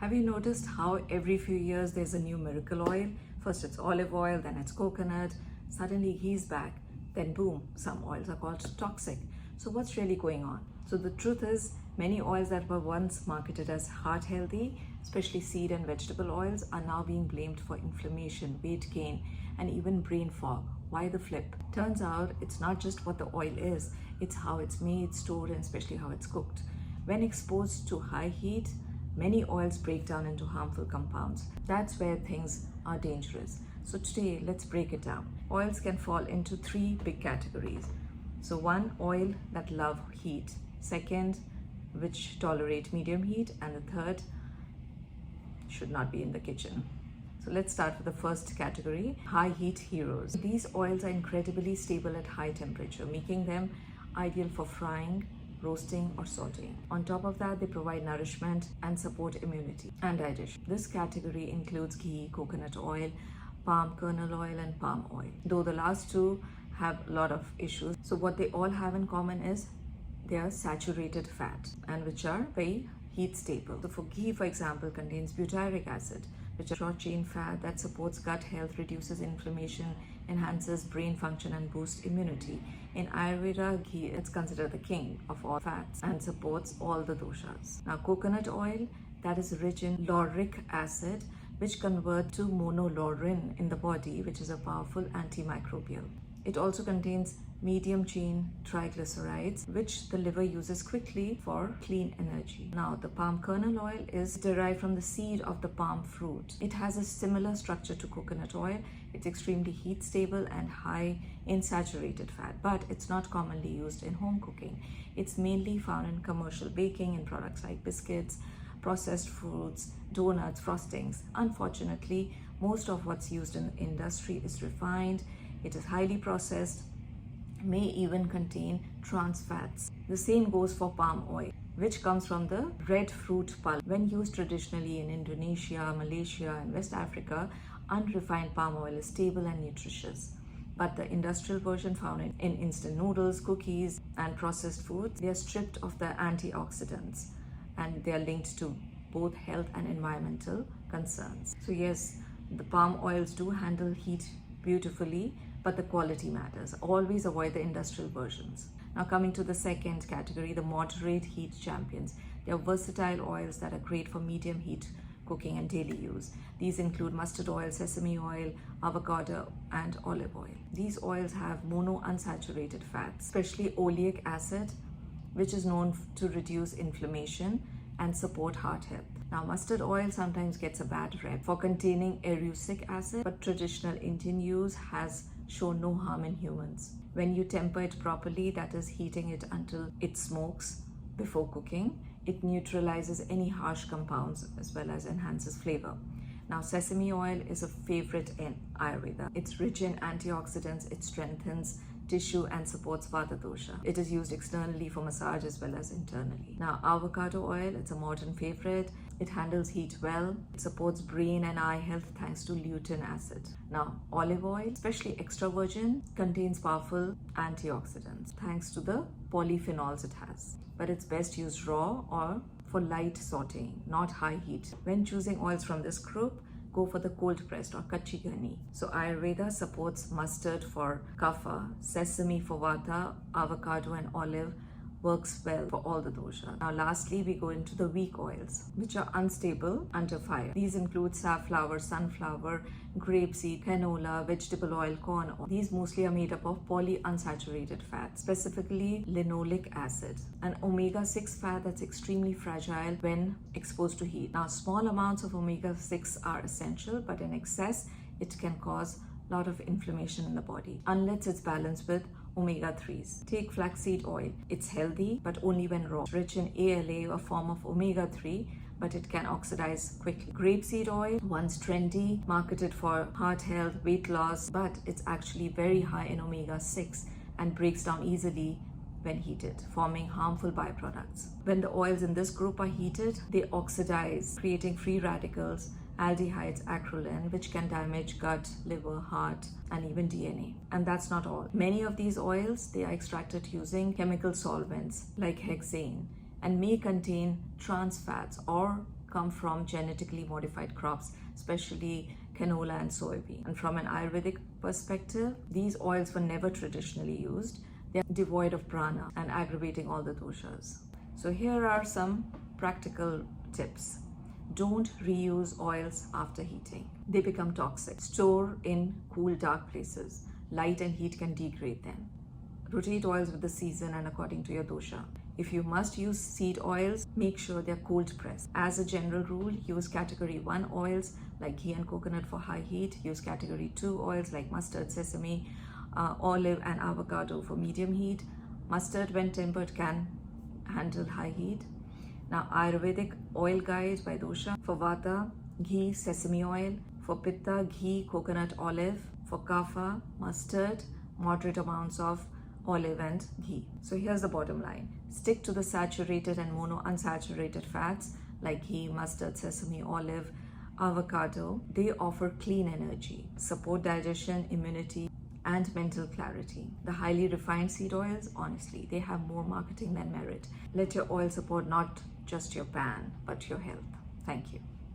Have you noticed how every few years there's a new miracle oil? First it's olive oil, then it's coconut, suddenly ghee's back, then boom, some oils are called toxic. So what's really going on? So the truth is, many oils that were once marketed as heart healthy, especially seed and vegetable oils, are now being blamed for inflammation, weight gain, and even brain fog. Why the flip? Turns out it's not just what the oil is, it's how it's made, stored, and especially how it's cooked. When exposed to high heat, many oils break down into harmful compounds. That's where things are dangerous. So today, let's break it down. Oils can fall into three big categories. So one, oil that love heat. Second, which tolerate medium heat. And the third, should not be in the kitchen. So let's start with the first category, high heat heroes. These oils are incredibly stable at high temperature, making them ideal for frying, roasting, or sautéing. On top of that, they provide nourishment and support immunity and digestion. This category includes ghee, coconut oil, palm kernel oil, and palm oil. Though the last two have a lot of issues. So what they all have in common is they are saturated fat and which are very heat stable. So for ghee, for example, contains butyric acid, which is a short chain fat that supports gut health, reduces inflammation, enhances brain function, and boosts immunity. In Ayurveda, ghee is considered the king of all fats and supports all the doshas. Now, coconut oil, that is rich in lauric acid, which converts to monolaurin in the body, which is a powerful antimicrobial. It also contains medium chain triglycerides, which the liver uses quickly for clean energy. Now, the palm kernel oil is derived from the seed of the palm fruit. It has a similar structure to coconut oil. It's extremely heat stable and high in saturated fat, but it's not commonly used in home cooking. It's mainly found in commercial baking in products like biscuits, processed foods, donuts, frostings. Unfortunately, most of what's used in the industry is refined. It is highly processed, may even contain trans fats. The same goes for palm oil, which comes from the red fruit pulp. When used traditionally in Indonesia, Malaysia, and West Africa, unrefined palm oil is stable and nutritious. But the industrial version found in instant noodles, cookies, and processed foods, they are stripped of the antioxidants and they are linked to both health and environmental concerns. So yes, the palm oils do handle heat beautifully, but the quality matters. Always avoid the industrial versions. Now coming to the second category, the moderate heat champions. They are versatile oils that are great for medium heat cooking and daily use. These include mustard oil, sesame oil, avocado, and olive oil. These oils have monounsaturated fats, especially oleic acid, which is known to reduce inflammation and support heart health. Now, mustard oil sometimes gets a bad rep for containing erucic acid, but traditional Indian use has shown no harm in humans. When you temper it properly, that is heating it until it smokes before cooking, it neutralizes any harsh compounds as well as enhances flavor. Now, sesame oil is a favorite in Ayurveda. It's rich in antioxidants, it strengthens tissue and supports Vata dosha. It is used externally for massage as well as internally. Now, avocado oil, it's a modern favorite. It handles heat well. It supports brain and eye health thanks to lutein acid. Now, olive oil, especially extra virgin, contains powerful antioxidants thanks to the polyphenols it has. But it's best used raw or for light sautéing, not high heat. When choosing oils from this group, go for the cold pressed or kachi ghani. So Ayurveda supports mustard for kapha, sesame for vata, avocado and olive works well for all the dosha. Now lastly, we go into the weak oils, which are unstable under fire. These include safflower, sunflower, grapeseed, canola, vegetable oil, corn oil. These mostly are made up of polyunsaturated fats, specifically linoleic acid, an omega-6 fat that's extremely fragile when exposed to heat. Now, small amounts of omega-6 are essential, but in excess, it can cause a lot of inflammation in the body, unless it's balanced with omega-3s. Take flaxseed oil. It's healthy, but only when raw. It's rich in ALA, a form of omega-3, but it can oxidize quickly. Grapeseed oil, once trendy, marketed for heart health, weight loss, but it's actually very high in omega-6 and breaks down easily when heated, forming harmful byproducts. When the oils in this group are heated, they oxidize, creating free radicals, aldehydes, acrolein, which can damage gut, liver, heart, and even DNA. And that's not all. Many of these oils, they are extracted using chemical solvents like hexane and may contain trans fats or come from genetically modified crops, especially canola and soybean. And from an Ayurvedic perspective, these oils were never traditionally used. They're devoid of prana and aggravating all the doshas. So here are some practical tips. Don't reuse oils after heating. They become toxic. Store in cool, dark places. Light and heat can degrade them. Rotate oils with the season and according to your dosha. If you must use seed oils, make sure they're cold pressed. As a general rule, use category 1 oils like ghee and coconut for high heat. Use category 2 oils like mustard, sesame, olive and avocado for medium heat. Mustard, when tempered, can handle high heat. Now, Ayurvedic oil guide by dosha. For vata, ghee, sesame oil. For pitta, ghee, coconut, olive. For kapha, mustard, moderate amounts of olive and ghee. So here's the bottom line. Stick to the saturated and monounsaturated fats like ghee, mustard, sesame, olive, avocado. They offer clean energy, support digestion, immunity, and mental clarity. The highly refined seed oils, honestly, they have more marketing than merit. Let your oil support not just your pan, but your health. Thank you.